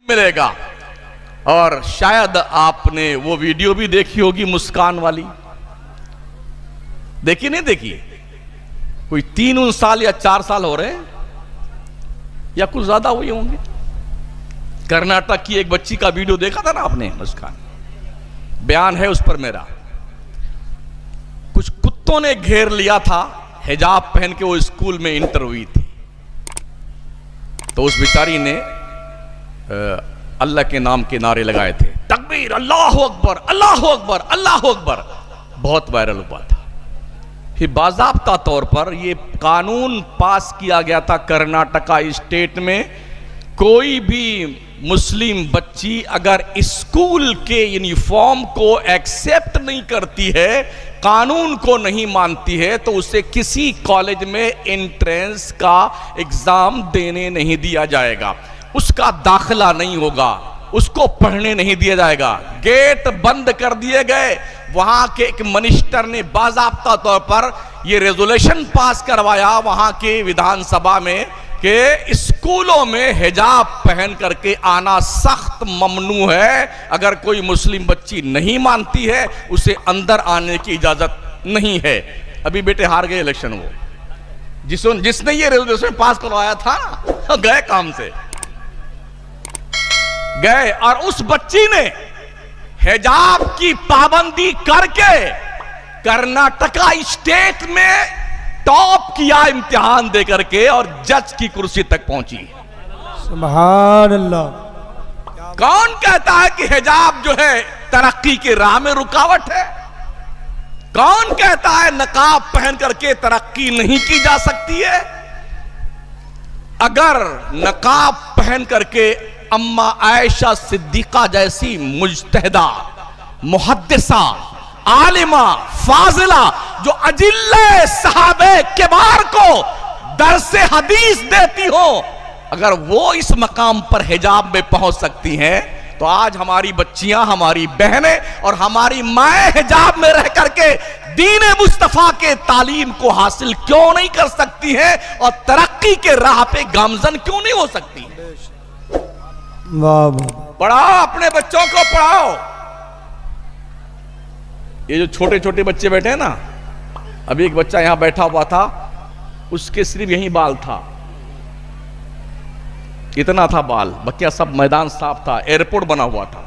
मिलेगा। और शायद आपने वो वीडियो भी देखी होगी मुस्कान वाली, देखी नहीं देखी? कोई 3 साल या 4 साल हो रहे हैं या कुछ ज्यादा हुए होंगे। कर्नाटक की एक बच्ची का वीडियो देखा था ना आपने, मुस्कान, बयान है उस पर मेरा। कुछ कुत्तों ने घेर लिया था, हिजाब पहन के वो स्कूल में इंटर हुई थी, तो उस बेचारी ने अल्लाह के नाम के नारे लगाए थे, तकबीर, अल्लाह अकबर, अल्लाह अकबर, अल्लाह अकबर, बहुत वायरल हुआ था। फिर बाज़ाब्ता तौर पर यह कानून पास किया गया था कर्नाटका स्टेट में, कोई भी मुस्लिम बच्ची अगर स्कूल के यूनिफॉर्म को एक्सेप्ट नहीं करती है, कानून को नहीं मानती है, तो उसे किसी कॉलेज में एंट्रेंस का एग्जाम देने नहीं दिया जाएगा, उसका दाखिला नहीं होगा, उसको पढ़ने नहीं दिया जाएगा। गेट बंद कर दिए गए। वहां के एक मिनिस्टर ने बाज़ाब्ता तौर पर यह रेजोल्यूशन पास करवाया वहां के विधानसभा में कि स्कूलों में हिजाब पहन करके आना सख्त ममनू है। अगर कोई मुस्लिम बच्ची नहीं मानती है, उसे अंदर आने की इजाजत नहीं है। अभी बेटे हार गए इलेक्शन, वो जिसने ये रेजोल्यूशन पास करवाया था ना, गए काम से गए, और उस बच्ची ने हिजाब की पाबंदी करके कर्नाटका स्टेट में टॉप किया इम्तिहान दे करके और जज की कुर्सी तक पहुंची। सुभान अल्लाह। कौन कहता है कि हिजाब जो है तरक्की के राह में रुकावट है? कौन कहता है नकाब पहन करके तरक्की नहीं की जा सकती है? अगर नकाब पहन करके अम्मा आयशा सिद्दीका जैसी मुज्तहिदा, मुहद्दिसा, आलिमा, फाजिला, जो अजिल्ले सहाबे किबार को दर्से हदीस देती हो, अगर वो इस मकाम पर हिजाब में पहुंच सकती हैं, तो आज हमारी बच्चियां, हमारी बहनें और हमारी माएं हिजाब में रह करके दीन मुस्तफा के तालीम को हासिल क्यों नहीं कर सकती हैं और तरक्की के राह पे गामजन क्यों नहीं हो सकती? पढ़ाओ, अपने बच्चों को पढ़ाओ। ये जो छोटे छोटे बच्चे बैठे हैं ना, अभी एक बच्चा यहां बैठा हुआ था, उसके सिर्फ यही बाल था, इतना था बाल, बाकी सब मैदान साफ था, एयरपोर्ट बना हुआ था,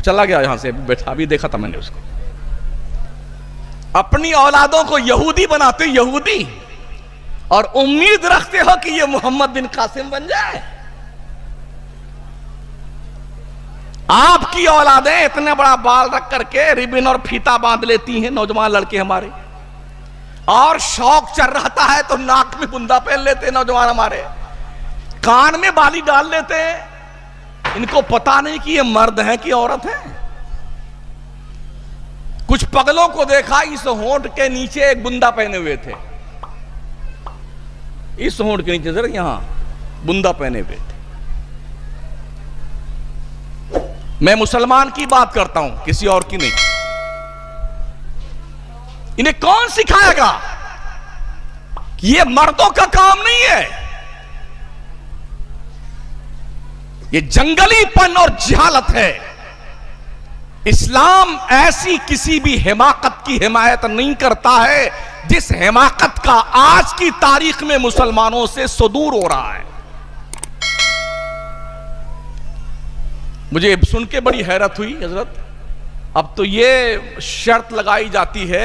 चला गया यहां से, बैठा, अभी देखा था मैंने उसको। अपनी औलादों को यहूदी बनाते, यहूदी, और उम्मीद रखते हो कि ये मोहम्मद बिन कासिम बन जाए। आपकी औलादें इतने बड़ा बाल रख करके रिबन और फीता बांध लेती हैं, नौजवान लड़के हमारे, और शौक चल रहा है तो नाक में बुंदा पहन लेते हैं नौजवान हमारे, कान में बाली डाल लेते हैं। इनको पता नहीं कि ये मर्द हैं कि औरत हैं। कुछ पगलों को देखा, इस होंठ के नीचे एक बुंदा पहने हुए थे, इस होंठ के नीचे जरा यहां बुंदा पहने हुए थे। मैं मुसलमान की बात करता हूं, किसी और की नहीं। इन्हें कौन सिखाएगा कि ये मर्दों का काम नहीं है? ये जंगलीपन और जिहालत है। इस्लाम ऐसी किसी भी हिमाकत की हिमायत नहीं करता है जिस हिमाकत का आज की तारीख में मुसलमानों से सुदूर हो रहा है। मुझे सुन के बड़ी हैरत हुई हजरत, अब तो ये शर्त लगाई जाती है,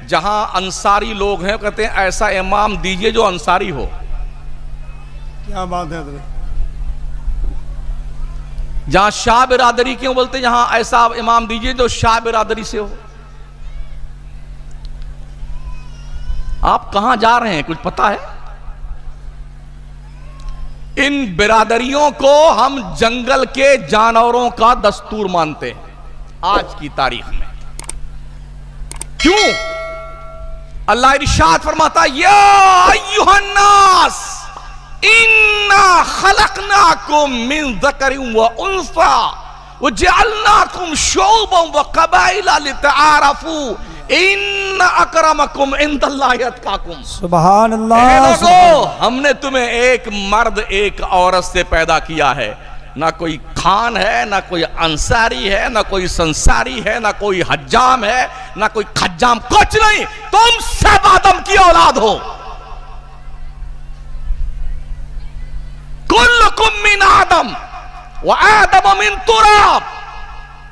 जहां अंसारी लोग हैं, कहते हैं ऐसा इमाम दीजिए जो अंसारी हो। क्या बात है हजरत? जहां शाह बिरादरी क्यों बोलते, जहां ऐसा इमाम दीजिए जो शाह बिरादरी से हो। आप कहां जा रहे हैं, कुछ पता है? इन बिरादरियों को हम जंगल के जानवरों का दस्तूर मानते हैं आज की तारीख में। क्यों? अल्लाह इरशाद फरमाता, या अय्युहन्नास इन्ना खलकनाकुम मिन ज़करिन व उन्सा व जअलनाकुम शुअबन व क़बाइला लितआरफू इन्ना अकरमकुम इंदल्लाहि अत्काकुम। सुभान अल्लाह। हमने तुम्हें एक मर्द एक औरत से पैदा किया है, ना कोई खान है, ना कोई अंसारी है, ना कोई संसारी है, ना कोई हज्जाम है, ना कोई खज्जाम, कुछ नहीं। तुम सब आदम की औलाद हो। कुल्लुकुम मिन आदम व आदम मिन तुराब।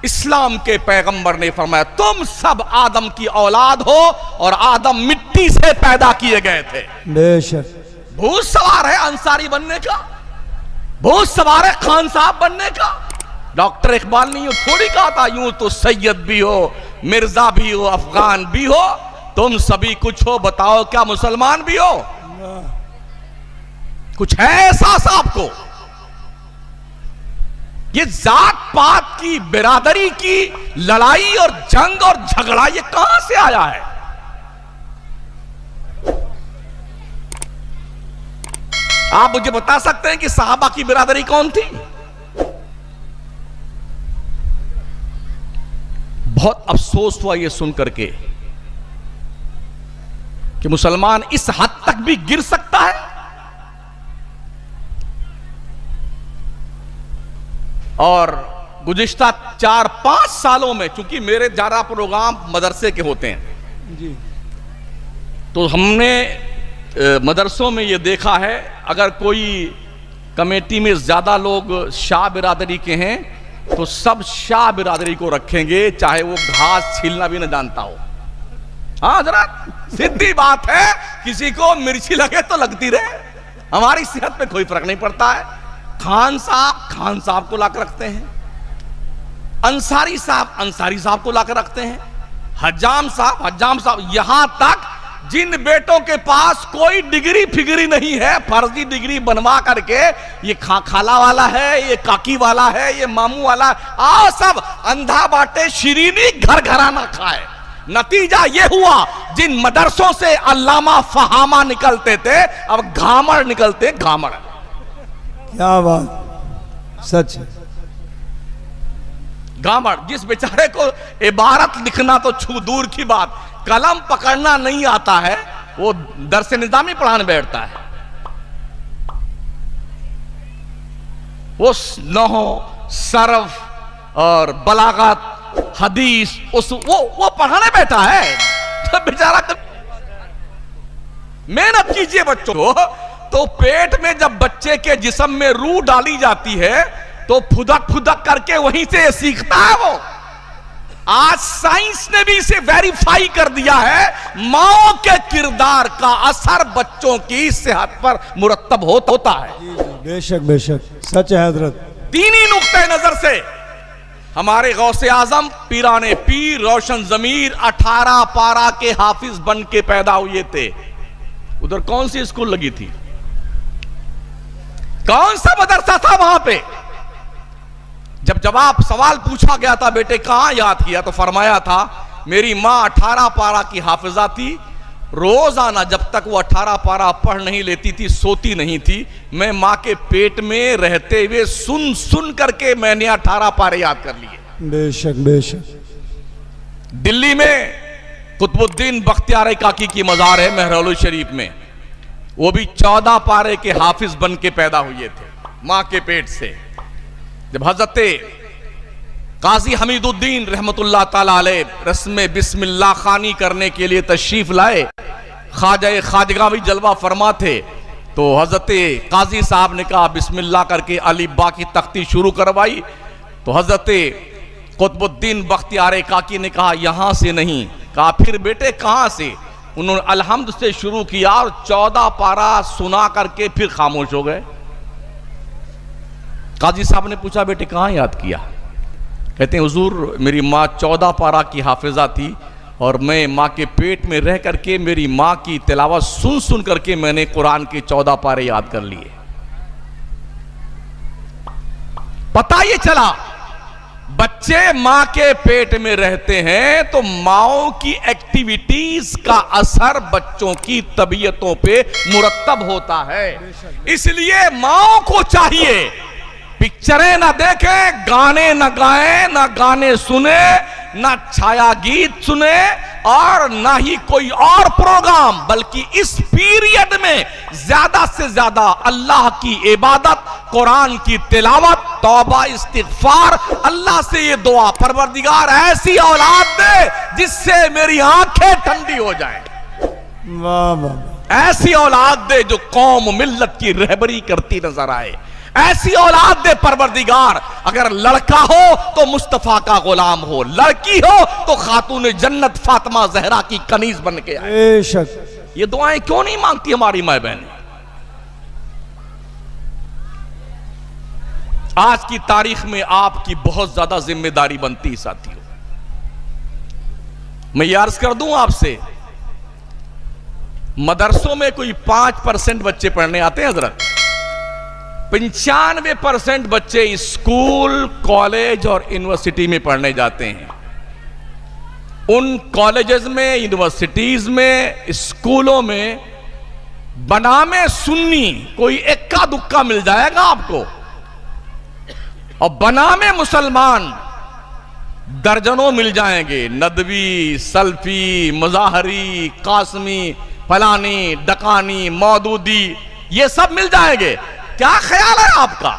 इस्लाम के पैगंबर ने फरमाया तुम सब आदम की औलाद हो और आदम मिट्टी से पैदा किए गए थे। बेशक। भूत सवार है अंसारी बनने का, भूत सवार है खान साहब बनने का। डॉक्टर इकबाल ने यूं थोड़ी कहा था, यूं तो सैयद भी हो, मिर्जा भी हो, अफगान भी हो, तुम सभी कुछ हो, बताओ क्या मुसलमान भी हो? कुछ है एहसास आपको? ये जात पात की, बिरादरी की लड़ाई और जंग और झगड़ा ये कहां से आया है? आप मुझे बता सकते हैं कि सहाबा की बिरादरी कौन थी? बहुत अफसोस हुआ यह सुनकर के कि मुसलमान इस हद तक भी गिर सकता है। और गुज़िश्ता 4-5 सालों में, चूंकि मेरे ज्यादा प्रोग्राम मदरसे के होते हैं जी, तो हमने मदरसों में ये देखा है, अगर कोई कमेटी में ज्यादा लोग शाह बिरादरी के हैं तो सब शाह बिरादरी को रखेंगे, चाहे वो घास छीलना भी न जानता हो। हाँ जरा सीधी बात है, किसी को मिर्ची लगे तो लगती रहे, हमारी सेहत पे कोई फर्क नहीं पड़ता है। खान साहब को लाकर रखते हैं, अंसारी साहब को लाकर रखते हैं, हज्जाम साहब, यहां तक जिन बेटों के पास कोई डिग्री फिगरी नहीं है, फर्जी डिग्री बनवा करके ये खाला वाला है, ये काकी वाला है, ये मामू वाला, आओ सब अंधा बाटे शिरीनी घर घराना खाए। नतीजा ये हुआ, जिन मदरसों से अल्लामा फहामा निकलते थे अब घामड़ निकलते, घामड़। क्या बात, सच है। घामड़, जिस बेचारे को इबारत लिखना तो छू दूर की बात, कलम पकड़ना नहीं आता है, वो दरसे निजामी पढ़ाने बैठता है। वो नहो, सरफ और बलागत, हदीस वो पढ़ाने बैठा है। तो बेचारा, मेहनत कीजिए बच्चों। तो पेट में जब बच्चे के जिस्म में रूह डाली जाती है तो फुदक फुदक करके वहीं से सीखता है वो। आज साइंस ने भी इसे वेरीफाई कर दिया है, माओ के किरदार का असर बच्चों की सेहत पर मुरत्तब होता है। जी जी, बेशक बेशक, सच है हजरत। तीन ही नुक्ते नजर से हमारे गौसे आजम पीराने पीर रोशन जमीर 18 पारा के हाफिज बन के पैदा हुए थे। उधर कौन सी स्कूल लगी थी, कौन सा मदरसा था वहां पे? जब जवाब सवाल पूछा गया था, बेटे कहां याद किया, तो फरमाया था मेरी मां 18 पारा की हाफिजा थी, रोजाना जब तक वो 18 पारा पढ़ नहीं लेती थी सोती नहीं थी, मैं मां के पेट में रहते हुए सुन सुन करके मैंने 18 पारे याद कर लिए। बेशक बेशक। दिल्ली में कुतुबुद्दीन बख्तियार काकी की मजार है मेहरौली शरीफ में, वो भी 14 पारे के हाफिज बन के पैदा हुए थे मां के पेट से। जब हजरत काजी हमीदुद्दीन रहमतुल्लाह ताला अलैह रस्म बिस्मिल्लाह खानी करने के लिए तशरीफ लाए, खाजगा भी जलवा फरमा थे, तो हजरत काजी साहब ने कहा बिस्मिल्लाह करके अलीबा की तख्ती शुरू करवाई। तो हजरत कुतुबुद्दीन बख्तियार काकी ने कहा यहां से नहीं। कहा फिर बेटे कहां से? उन्होंने अलहम्द से शुरू किया और 14 पारा सुना करके फिर खामोश हो गए। काजी साहब ने पूछा बेटे कहां याद किया? कहते हैं हुजूर मेरी माँ 14 पारा की हाफिजा थी और मैं माँ के पेट में रह करके मेरी माँ की तिलावत सुन सुन करके मैंने कुरान के 14 पारे याद कर लिए। पता ये चला बच्चे माँ के पेट में रहते हैं तो माओ की एक्टिविटीज का असर बच्चों की तबीयतों पे मुरत्तब होता है। इसलिए माओ को चाहिए पिक्चरें ना देखें, गाने ना गाएं, ना गाने सुने, ना छाया गीत सुने और ना ही कोई और प्रोग्राम, बल्कि इस पीरियड में ज्यादा से ज्यादा अल्लाह की इबादत, कुरान की तिलावत, तौबा, इस्तिगफार, अल्लाह से ये दुआ, परवरदिगार ऐसी औलाद दे जिससे मेरी आंखें ठंडी हो जाएं। वाह वाह। ऐसी औलाद दे जो कौम मिल्लत की रहबरी करती नजर आए। ऐसी औलाद दे परवरदिगार, अगर लड़का हो तो मुस्तफा का गुलाम हो, लड़की हो तो खातून जन्नत फातिमा जहरा की कनीज बन के आए। बेशक। ये दुआएं क्यों नहीं मांगती हमारी माए बहन? आज की तारीख में आपकी बहुत ज्यादा जिम्मेदारी बनती है साथियों। मैं ये अर्ज कर दूं आपसे, मदरसों में कोई 5% बच्चे पढ़ने आते हैं हजरत। 95% बच्चे स्कूल, कॉलेज और यूनिवर्सिटी में पढ़ने जाते हैं। उन कॉलेजेस में, यूनिवर्सिटीज में, स्कूलों में बनामे सुन्नी कोई इक्का दुक्का मिल जाएगा आपको, और बनामे मुसलमान दर्जनों मिल जाएंगे। नदवी, सल्फी, मुजाहरी, कासमी, फलानी, डकानी, मौदूदी, ये सब मिल जाएंगे। क्या ख्याल है आपका?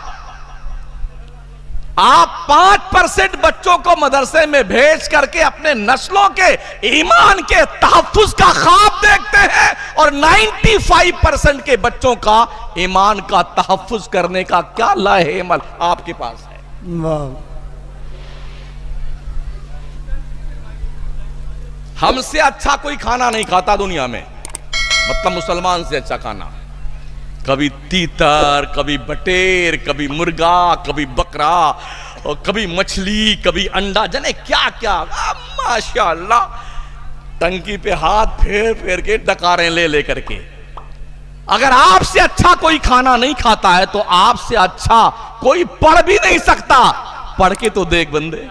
आप 5% बच्चों को मदरसे में भेज करके अपने नस्लों के ईमान के तहफ्फुज का ख्वाब देखते हैं, और 95% के बच्चों का ईमान का तहफ्फुज करने का क्या लाहेमल आपके पास है? वाह। हमसे अच्छा कोई खाना नहीं खाता दुनिया में, मतलब मुसलमान से अच्छा खाना। कभी तीतर, कभी बटेर, कभी मुर्गा, कभी बकरा, और कभी मछली, कभी अंडा, जाने क्या क्या। माशाअल्लाह, टंकी पे हाथ फेर फेर के डकारें ले ले करके। अगर आपसे अच्छा कोई खाना नहीं खाता है तो आपसे अच्छा कोई पढ़ भी नहीं सकता। पढ़ के तो देख बंदे,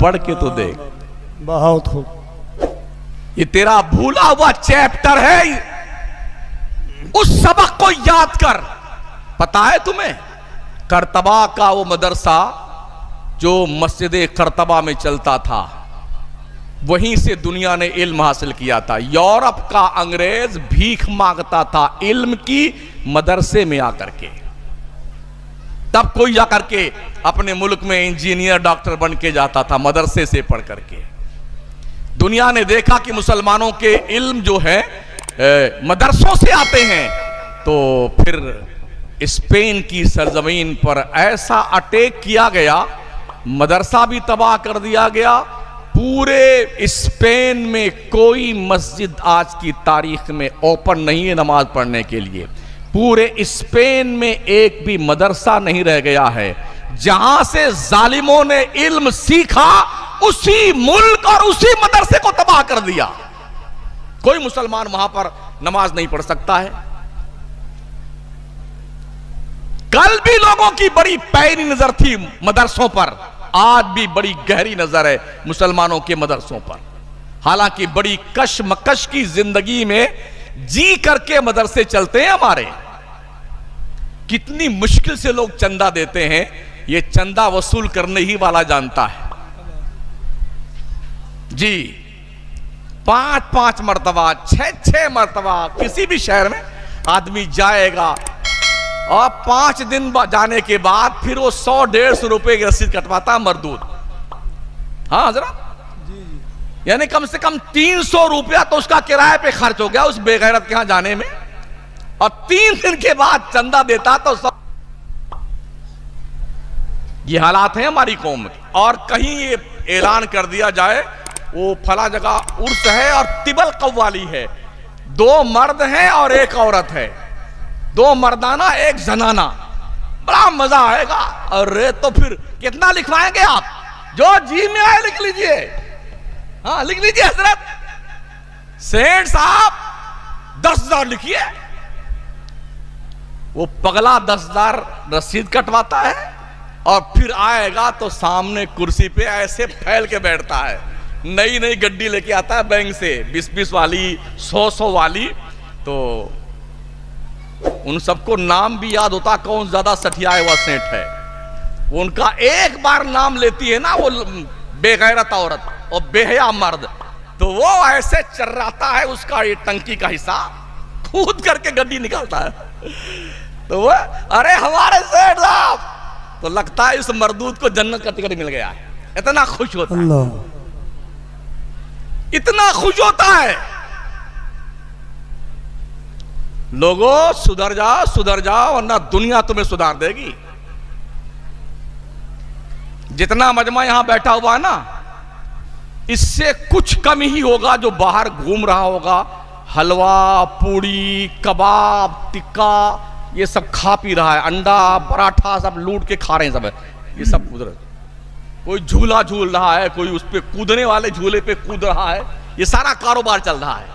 पढ़ के तो देख। बहुत खूब। ये तेरा भूला हुआ चैप्टर है, उस सबक को याद कर। पता है तुम्हें, करतबा का वो मदरसा जो मस्जिद करतबा में चलता था, वहीं से दुनिया ने इल्म हासिल किया था। यूरोप का अंग्रेज भीख मांगता था इल्म की मदरसे में आकर के, तब कोई जाकर के अपने मुल्क में इंजीनियर, डॉक्टर बन के जाता था मदरसे से पढ़ करके। दुनिया ने देखा कि मुसलमानों के इल्म जो है मदरसों से आते हैं, तो फिर स्पेन की सरजमीन पर ऐसा अटैक किया गया, मदरसा भी तबाह कर दिया गया। पूरे स्पेन में कोई मस्जिद आज की तारीख में ओपन नहीं है नमाज पढ़ने के लिए। पूरे स्पेन में एक भी मदरसा नहीं रह गया है। जहां से जालिमों ने इल्म सीखा, उसी मुल्क और उसी मदरसे को तबाह कर दिया। कोई मुसलमान वहां पर नमाज नहीं पढ़ सकता है। कल भी लोगों की बड़ी पैनी नजर थी मदरसों पर, आज भी बड़ी गहरी नजर है मुसलमानों के मदरसों पर। हालांकि बड़ी कशमकश की जिंदगी में जी करके मदरसे चलते हैं हमारे। कितनी मुश्किल से लोग चंदा देते हैं, ये चंदा वसूल करने ही वाला जानता है जी। 5-5 मरतबा, 6-6 मरतबा किसी भी शहर में आदमी जाएगा, और 5 दिन जाने के बाद फिर वो 100-150 रुपए की रसीद कटवाता मरदूद। हाँ हजरत, यानी कम से कम 300 रुपया तो उसका किराए पे खर्च हो गया उस बेगैरत के यहां जाने में, और 3 दिन के बाद चंदा देता तो सब। ये हालात है हमारी कौम के। और कहीं ये ऐलान कर दिया जाए वो फला जगह उर्स है और तिबल कव्वाली है, 2 मर्द हैं और 1 औरत है, 2 मर्दाना 1 जनाना, बड़ा मजा आएगा। अरे तो फिर कितना लिखवाएंगे आप? जो जी में आए लिख लीजिए। हाँ लिख लीजिए हजरत। सेठ साहब 10,000 लिखिए। वो पगला 10,000 रसीद कटवाता है, और फिर आएगा तो सामने कुर्सी पे ऐसे फैल के बैठता है। नई नई गड्डी लेके आता है बैंक से, 20-20 वाली, 100-100 वाली। तो उन सबको नाम भी याद होता कौन ज्यादा सठियाए हुआ सेठ है। उनका एक बार नाम लेती है ना वो बेगैरत औरत और बेहया मर्द, तो वो ऐसे चर्राता है उसका ये टंकी का हिस्सा, कूद करके गड्डी निकालता है। तो वो अरे हमारे सेठ साहब, तो लगता है इस मरदूद को जन्नत का टिकट मिल गया है। इतना खुश होता है, अल्लाह, इतना खुश होता है। लोगों सुधर जाओ वरना दुनिया तुम्हें सुधार देगी। जितना मजमा यहां बैठा हुआ है ना, इससे कुछ कम ही होगा जो बाहर घूम रहा होगा, हलवा पूड़ी कबाब टिक्का ये सब खा पी रहा है, अंडा पराठा सब लूट के खा रहे हैं सब। ये सब कुदरत, कोई झूला झूल रहा है, कोई उस पे कूदने वाले झूले पे कूद रहा है, ये सारा कारोबार चल रहा है।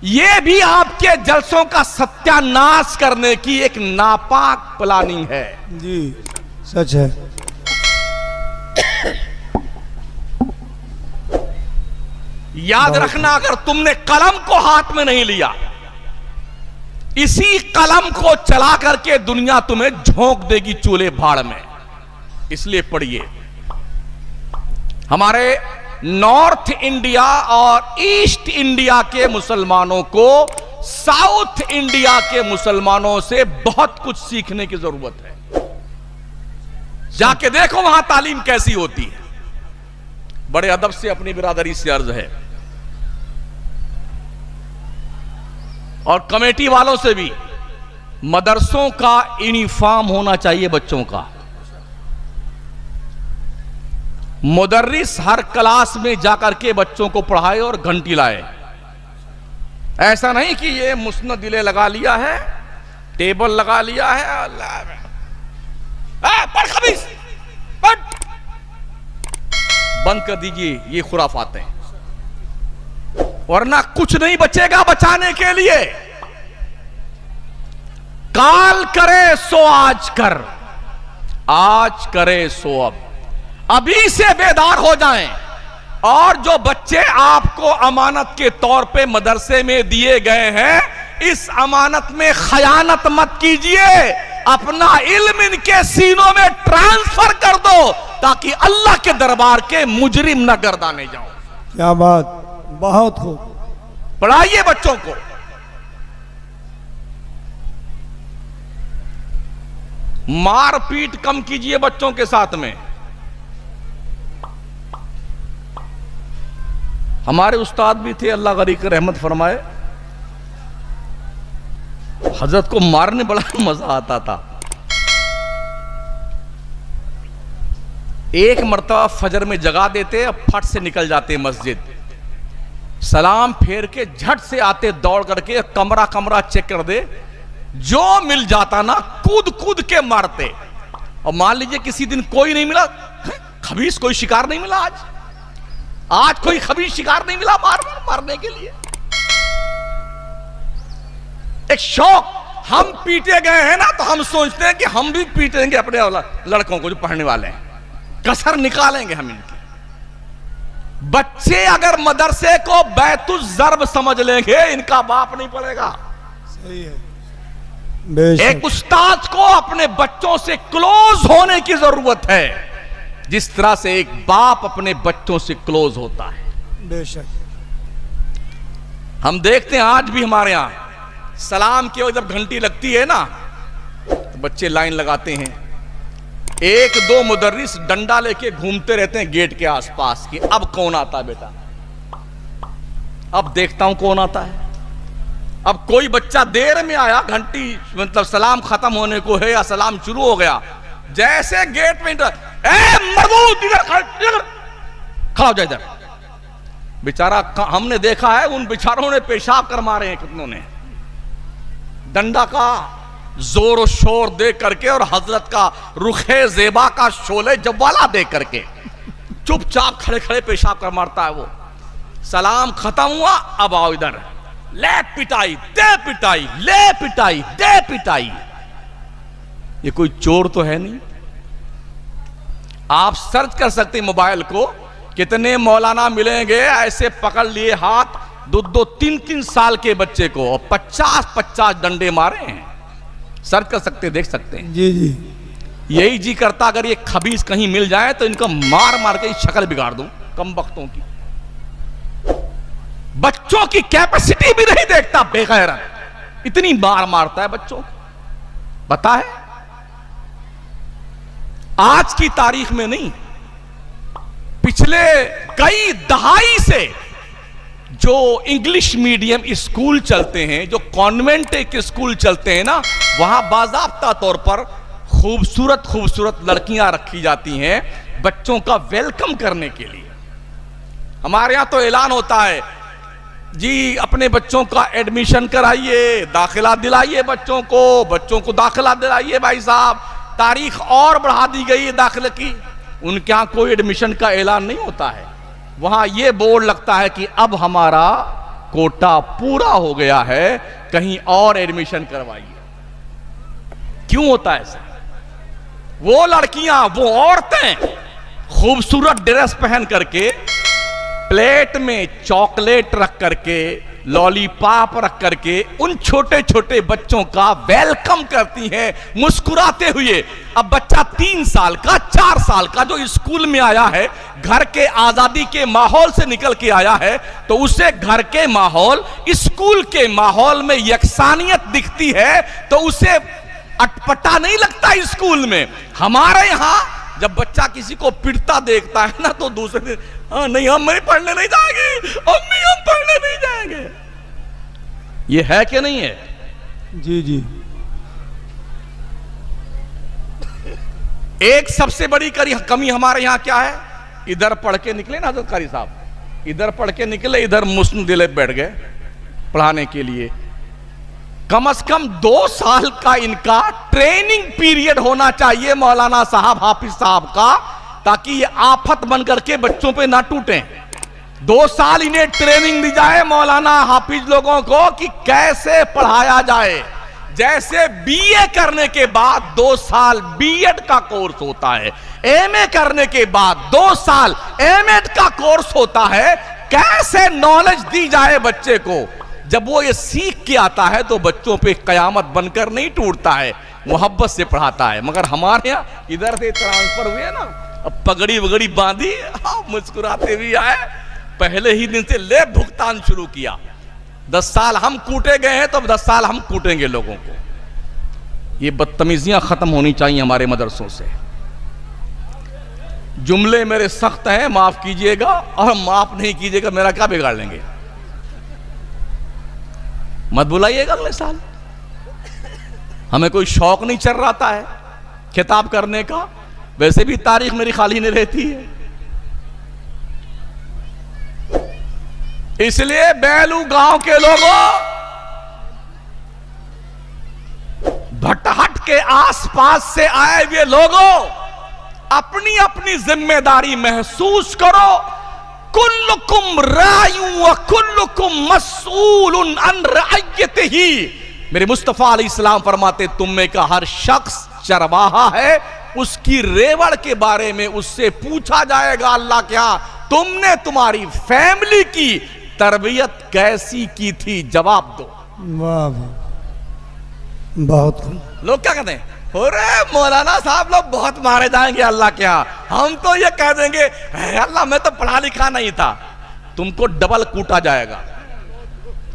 ये भी आपके जलसों का सत्यानाश करने की एक नापाक प्लानिंग है। जी सच है। याद रखना, अगर तुमने कलम को हाथ में नहीं लिया, इसी कलम को चला करके दुनिया तुम्हें झोंक देगी चूल्हे भाड़ में। इसलिए पढ़िए, हमारे नॉर्थ इंडिया और ईस्ट इंडिया के मुसलमानों को साउथ इंडिया के मुसलमानों से बहुत कुछ सीखने की जरूरत है। जाके देखो वहां तालीम कैसी होती है। बड़े अदब से अपनी बिरादरी से अर्ज है, और कमेटी वालों से भी, मदरसों का यूनिफॉर्म होना चाहिए बच्चों का। मुदर्रिस हर क्लास में जाकर के बच्चों को पढ़ाए और घंटी लाए। ऐसा नहीं कि ये मुस्नद दिले लगा लिया है, टेबल लगा लिया है, पढ़ खबीस पढ़, बंद कर दीजिए ये खुराफात हैं, वरना कुछ नहीं बचेगा बचाने के लिए। काल करे सो आज कर, आज करे सो अब। अभी से बेदार हो जाएं, और जो बच्चे आपको अमानत के तौर पे मदरसे में दिए गए हैं, इस अमानत में खयानत मत कीजिए। अपना इल्म इनके सीनों में ट्रांसफर कर दो, ताकि अल्लाह के दरबार के मुजरिम न गर्दाने जाओ। क्या बात, बहुत खूब। पढ़ाइए बच्चों को। मारपीट कम कीजिए बच्चों के साथ में। हमारे उस्ताद भी थे, अल्लाह गनी की रहमत फरमाए, हजरत को मारने बड़ा मजा आता था। एक मर्तबा फजर में जगा देते, अब फट से निकल जाते मस्जिद, सलाम फेर के झट से आते दौड़ करके, कमरा कमरा चेक कर दे, जो मिल जाता ना कूद कूद के मारते। और मान लीजिए किसी दिन कोई नहीं मिला, खबीस कोई शिकार नहीं मिला, आज कोई खबीस शिकार नहीं मिला मारने के लिए। एक शौक, हम पीटे गए हैं ना, तो हम सोचते हैं कि हम भी पीटेंगे अपने लड़कों को जो पढ़ने वाले हैं, कसर निकालेंगे हम इनकी। बच्चे अगर मदरसे को बैतुल ज़र्ब समझ लेंगे, इनका बाप नहीं पड़ेगा। सही है, बेशक। एक उस्ताद को अपने बच्चों से क्लोज होने की जरूरत है, जिस तरह से एक बाप अपने बच्चों से क्लोज होता है। बेशक। हम देखते हैं आज भी हमारे यहां सलाम के जब घंटी लगती है ना, तो बच्चे लाइन लगाते हैं, एक दो मुदर्रिस डंडा लेके घूमते रहते हैं गेट के आसपास कि अब कौन आता है बेटा, अब देखता हूं कौन आता है। अब कोई बच्चा देर में आया, घंटी मतलब सलाम खत्म होने को है या सलाम शुरू हो गया, जैसे गेट में मरबूद इधर खड़ा हो जाए इधर। बेचारा, हमने देखा है उन बेचारों ने पेशाब कर मारे हैं कितनों ने, डंडा का जोर शोर दे करके और हजरत का रुखे जेबा का शोले जवाला दे करके चुपचाप खड़े खड़े पेशाब कर मारता है वो। सलाम खत्म हुआ, अब आओ इधर, ले पिटाई दे पिटाई, ले पिटाई दे पिटाई। ये कोई चोर तो है नहीं। आप सर्च कर सकते हैं मोबाइल को, कितने मौलाना मिलेंगे ऐसे पकड़ लिए हाथ, दो दो तीन तीन साल के बच्चे को, और 50-50 डंडे मारे हैं। सर्च कर सकते, देख सकते हैं। जी जी। यही जी करता अगर ये खबीस कहीं मिल जाए तो इनको मार मार के शक्ल बिगाड़ दूं, कम बख्तों की। बच्चों की कैपेसिटी भी नहीं देखता बेगैरत, इतनी मार मारता है बच्चों को। पता है, आज की तारीख में नहीं, पिछले कई दहाई से जो इंग्लिश मीडियम स्कूल चलते हैं, जो कॉन्वेंट के स्कूल चलते हैं ना, वहां बाज़ाब्ता तौर पर खूबसूरत खूबसूरत लड़कियां रखी जाती हैं बच्चों का वेलकम करने के लिए। हमारे यहां तो ऐलान होता है, जी अपने बच्चों का एडमिशन कराइए, दाखिला दिलाइए बच्चों को दाखिला दिलाइए भाई साहब, तारीख और बढ़ा दी गई है दाखिले की। उनके यहां कोई एडमिशन का ऐलान नहीं होता है, वहां यह बोर्ड लगता है कि अब हमारा कोटा पूरा हो गया है, कहीं और एडमिशन करवाइए। क्यों होता है ऐसा? वो लड़कियां, वो औरतें खूबसूरत ड्रेस पहन करके, प्लेट में चॉकलेट रख करके, लॉलीपॉप रख करके उन छोटे छोटे बच्चों का वेलकम करती हैं मुस्कुराते हुए। अब बच्चा 3 साल का, 4 साल का जो स्कूल में आया है, घर के आजादी के माहौल से निकल के आया है, तो उसे घर के माहौल, स्कूल के माहौल में यकसानियत दिखती है, तो उसे अटपटा नहीं लगता स्कूल में। हमारे यहां जब बच्चा किसी को पिटता देखता है ना, तो दूसरे दिन, हाँ नहीं हम नहीं पढ़ने नहीं जाएंगे, अम्मी हम पढ़ने नहीं जाएंगे। ये है कि नहीं है? जी जी। एक सबसे बड़ी कमी हमारे यहां क्या है? इधर पढ़ के निकले ना हजरत कारी साहब, इधर पढ़ के निकले, इधर मुस्लिम दिले बैठ गए पढ़ाने के लिए। कम से कम 2 साल का इनका ट्रेनिंग पीरियड होना चाहिए मौलाना साहब, हाफिज साहब का, ताकि ये आफत बन करके बच्चों पे ना टूटे। 2 साल इन्हें ट्रेनिंग दी जाए मौलाना हाफिज लोगों को कि कैसे पढ़ाया जाए। जैसे बीए करने के बाद 2 साल बीएड का कोर्स होता है, एमए करने के बाद 2 साल एमएड का कोर्स होता है, कैसे नॉलेज दी जाए बच्चे को। जब वो ये सीख के आता है तो बच्चों पे कयामत बनकर नहीं टूटता है, मोहब्बत से पढ़ाता है। मगर हमारे यहाँ इधर से ट्रांसफर हुए ना, अब पगड़ी वगड़ी बांधी, मुस्कुराते भी आए, पहले ही दिन से ले भुगतान शुरू किया। 10 साल हम कूटे गए हैं तो अब 10 साल हम कूटेंगे लोगों को। ये बदतमीजियां खत्म होनी चाहिए हमारे मदरसों से। जुमले मेरे सख्त हैं, माफ कीजिएगा, और माफ नहीं कीजिएगा मेरा क्या बिगाड़ लेंगे। मत बुलाइएगा अगले साल। हमें कोई शौक नहीं चल रहा है खिताब करने का, वैसे भी तारीख मेरी खाली नहीं रहती है। इसलिए बेलू गांव के लोगों, भटहट के आसपास से आए हुए लोगों, अपनी अपनी जिम्मेदारी महसूस करो। कुल्लुकुम रायु व कुल्लुकुम मस्ऊलुन अन रअयतिही। मेरे मुस्तफा अलैहिस्सलाम फरमाते, तुम में का हर शख्स चरवाहा है, उसकी रेवड़ के बारे में उससे पूछा जाएगा अल्लाह क्या तुमने तुम्हारी फैमिली की तरबियत कैसी की थी, जवाब दो। वाह वाह, बहुत खूब। लोग क्या कहते हैं, अरे मौलाना साहब लोग बहुत मारे जाएंगे अल्लाह के यहाँ। हम तो ये कह देंगे, अल्लाह मैं तो पढ़ा लिखा नहीं था। तुमको डबल कूटा जाएगा।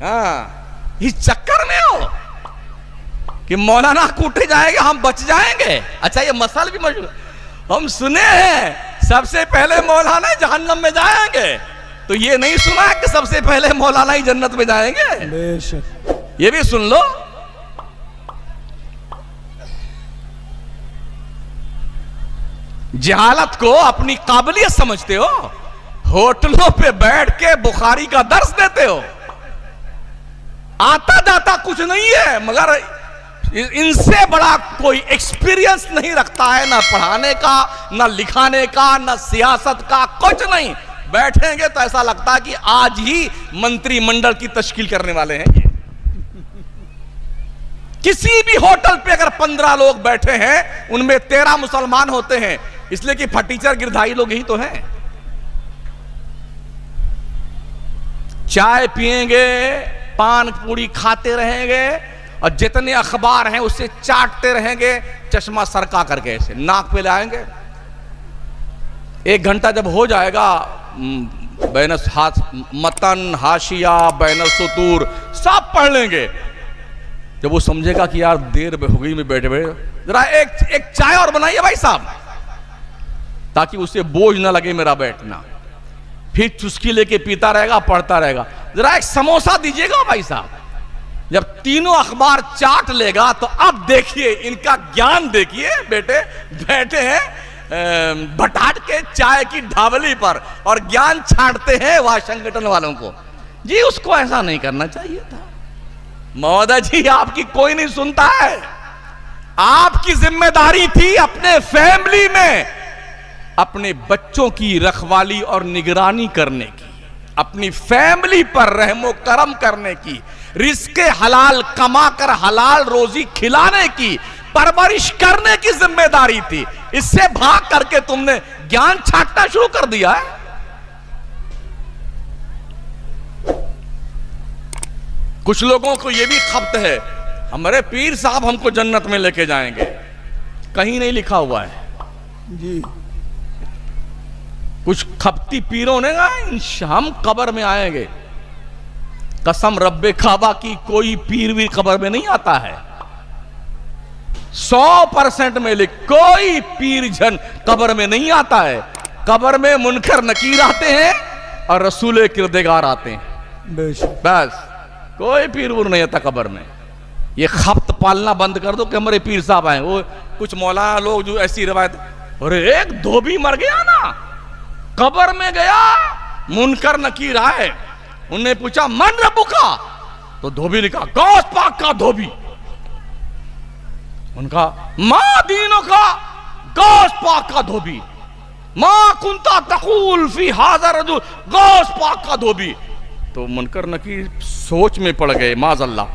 हाँ, इस चक्कर में हो कि मौलाना कूटे जाएंगे, हम बच जाएंगे। अच्छा, ये मसल भी मशहूर हम सुने हैं, सबसे पहले मौलाना जहन्नम में जाएंगे। तो ये नहीं सुना है कि सबसे पहले मौलाना ही जन्नत में जाएंगे। बेशक। ये भी सुन लो। जहालत को अपनी काबिलियत समझते हो, होटलों पे बैठ के बुखारी का दर्स देते हो। आता जाता कुछ नहीं है, मगर इनसे बड़ा कोई एक्सपीरियंस नहीं रखता है, ना पढ़ाने का, ना लिखाने का, ना सियासत का, कुछ नहीं। बैठेंगे तो ऐसा लगता है कि आज ही मंत्रिमंडल की तश्कील करने वाले हैं ये। किसी भी होटल पे अगर 15 लोग बैठे हैं, उनमें 13 मुसलमान होते हैं, इसलिए कि फटीचर गिरधाई लोग ही तो हैं। चाय पिएंगे, पान पूरी खाते रहेंगे, और जितने अखबार हैं उससे चाटते रहेंगे, चश्मा सरका करके ऐसे नाक पे लाएंगे। 1 घंटा जब हो जाएगा, मतन, हाशिया, बैन सुतूर सब पढ़ लेंगे। जब वो समझेगा कि यार देर हो गई, मैं बैठे बैठे, जरा एक चाय और बनाइए भाई साहब, ताकि उसे बोझ ना लगे मेरा बैठना। फिर चुस्की लेके पीता रहेगा, पढ़ता रहेगा। जरा एक समोसा दीजिएगा भाई साहब। जब तीनों अखबार चाट लेगा तो अब देखिए इनका ज्ञान देखिए। बेटे बैठे हैं बटाट के चाय की ढाबली पर और ज्ञान छांटते हैं वाशिंगटन वालों को। जी उसको ऐसा नहीं करना चाहिए था। महोदय जी आपकी कोई नहीं सुनता है। आपकी जिम्मेदारी थी अपने फैमिली में अपने बच्चों की रखवाली और निगरानी करने की, अपनी फैमिली पर रहमो करम करने की, रिस्के हलाल कमा कर हलाल रोजी खिलाने की, परवरिश करने की जिम्मेदारी थी। इससे भाग करके तुमने ज्ञान छांटना शुरू कर दिया है। कुछ लोगों को यह भी खपत है हमारे पीर साहब हमको जन्नत में लेके जाएंगे। कहीं नहीं लिखा हुआ है जी। कुछ खपती पीरों ने कहा हम कब्र में आएंगे। कसम रब्बे काबा की कोई पीर भी कब्र में नहीं आता है। 100% में लिख, कोई पीर जन कब्र में नहीं आता है। कब्र में मुनकर नकीर आते हैं और रसूल किरदेगार आते हैं। बस कोई पीर वूर नहीं आता कब्र में। ये खपत पालना बंद कर दो कि हमारे पीर साहब आए। वो कुछ मौलाना लोग जो ऐसी रवायत, अरे एक धोबी मर गया ना, कब्र में गया, मुनकर नकीर आए, उन्हें पूछा मन रब्बू का, तो धोबी ने कहा गौस पाक का धोबी। उनका मां दीनों का, गौस पाक का धोबी। मां कुंता तकूल फी हाज़ा रजुल, गौस पाक का धोबी। तो मुनकर नकीर सोच में पड़ गए, माज़अल्लाह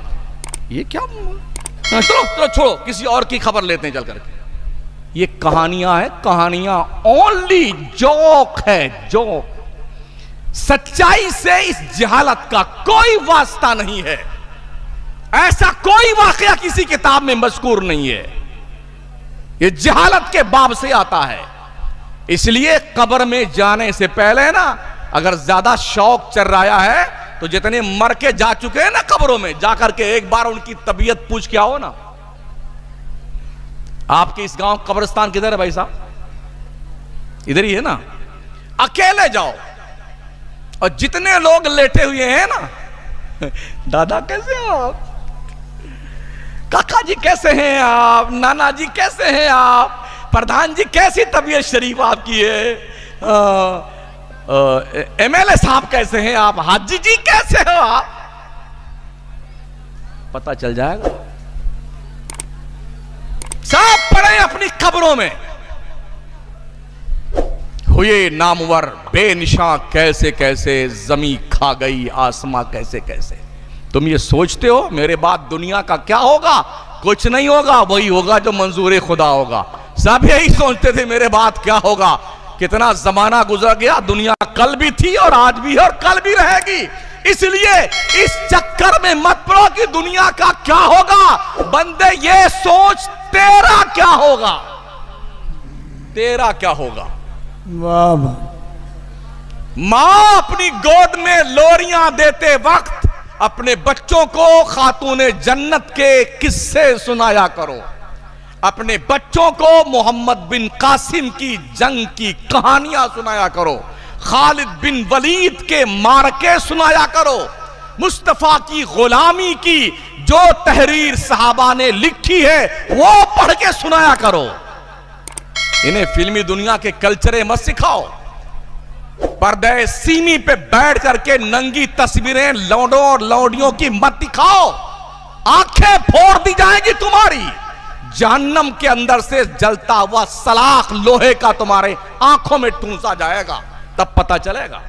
ये क्या। चलो चलो छोड़ो, किसी और की खबर लेते हैं चल करके। ये कहानियां हैं, कहानियां ओनली जोक है, जोक। सच्चाई से इस जहालत का कोई वास्ता नहीं है। ऐसा कोई वाकया किसी किताब में मज़कूर नहीं है। ये जहालत के बाब से आता है। इसलिए कब्र में जाने से पहले ना, अगर ज्यादा शौक चर्राया है तो जितने मर के जा चुके हैं ना कब्रों में, जाकर के एक बार उनकी तबीयत पूछ के आओ ना। आपके इस गांव कब्रिस्तान किधर है भाई साहब? इधर ही है ना। अकेले जाओ और जितने लोग लेटे हुए हैं ना, दादा कैसे हो आप, काका जी कैसे हैं आप, नाना जी कैसे हैं आप, प्रधान जी कैसी तबीयत शरीफ आपकी है, एमएलए साहब कैसे हैं आप, हाजी जी कैसे हो आप, पता चल जाएगा। सब पड़े अपनी कब्रों में, हुए नामवर बेनिशां कैसे कैसे, जमी खा गई आसमां कैसे कैसे। तुम ये सोचते हो मेरे बाद दुनिया का क्या होगा? कुछ नहीं होगा, वही होगा जो मंजूर खुदा होगा। सब यही सोचते थे मेरे बाद क्या होगा। कितना जमाना गुजर गया, दुनिया कल भी थी और आज भी है और कल भी रहेगी। इसलिए इस चक्कर में मत पड़ो कि दुनिया का क्या होगा। बंदे ये सोच तेरा क्या होगा, तेरा क्या होगा। वाह वाह। मां अपनी गोद में लोरियां देते वक्त अपने बच्चों को खातूने जन्नत के किस्से सुनाया करो। अपने बच्चों को मोहम्मद बिन कासिम की जंग की कहानियां सुनाया करो। खालिद बिन वलीद के मारके सुनाया करो। मुस्तफा की गुलामी की जो तहरीर सहाबा ने लिखी है वो पढ़ के सुनाया करो। इन्हें फिल्मी दुनिया के कल्चरे मत सिखाओ। पर्दे सीमी पे बैठ करके नंगी तस्वीरें लौंडों और लौंडियों की मत दिखाओ। आंखें फोड़ दी जाएगी तुम्हारी। जहन्नम के अंदर से जलता हुआ सलाख लोहे का तुम्हारे आंखों में ठूंसा जाएगा, तब पता चलेगा।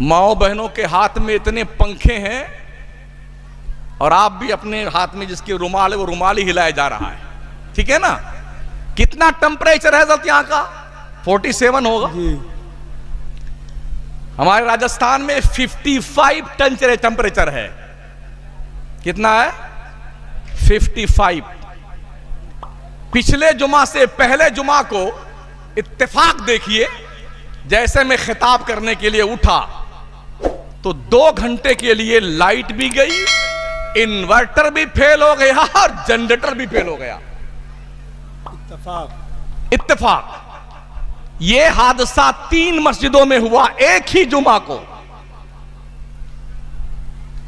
माओ बहनों के हाथ में इतने पंखे हैं और आप भी अपने हाथ में जिसके रुमाल है वो रुमाल ही हिलाया जा रहा है, ठीक है ना। कितना टेम्परेचर है यहां का? 47 होगा जी। हमारे राजस्थान में 55 टेम्परेचर है। कितना है? 55। पिछले जुमा से पहले जुमा को इत्तेफाक देखिए, जैसे मैं खिताब करने के लिए उठा तो 2 घंटे के लिए लाइट भी गई, इन्वर्टर भी फेल हो गया और जनरेटर भी फेल हो गया। इत्तेफाक। ये हादसा 3 मस्जिदों में हुआ एक ही जुमा को।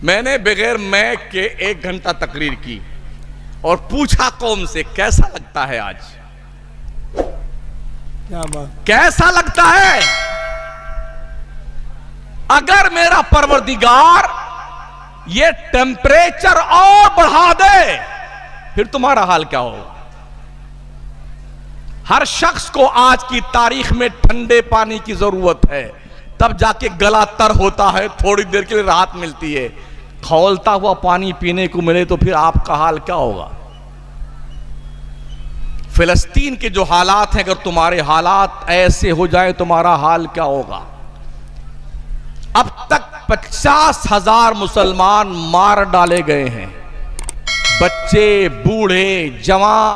मैंने बगैर मैक के 1 घंटा तकरीर की और पूछा कौम से कैसा लगता है आज, क्या बात। कैसा लगता है? अगर मेरा परवरदिगार ये टेम्परेचर और बढ़ा दे फिर तुम्हारा हाल क्या होगा? हर शख्स को आज की तारीख में ठंडे पानी की जरूरत है, तब जाके गला तर होता है, थोड़ी देर के लिए राहत मिलती है। खौलता हुआ पानी पीने को मिले तो फिर आपका हाल क्या होगा? फिलिस्तीन के जो हालात हैं, अगर तुम्हारे हालात ऐसे हो जाए तुम्हारा हाल क्या होगा? अब तक 50,000 मुसलमान मार डाले गए हैं, बच्चे, बूढ़े, जवान।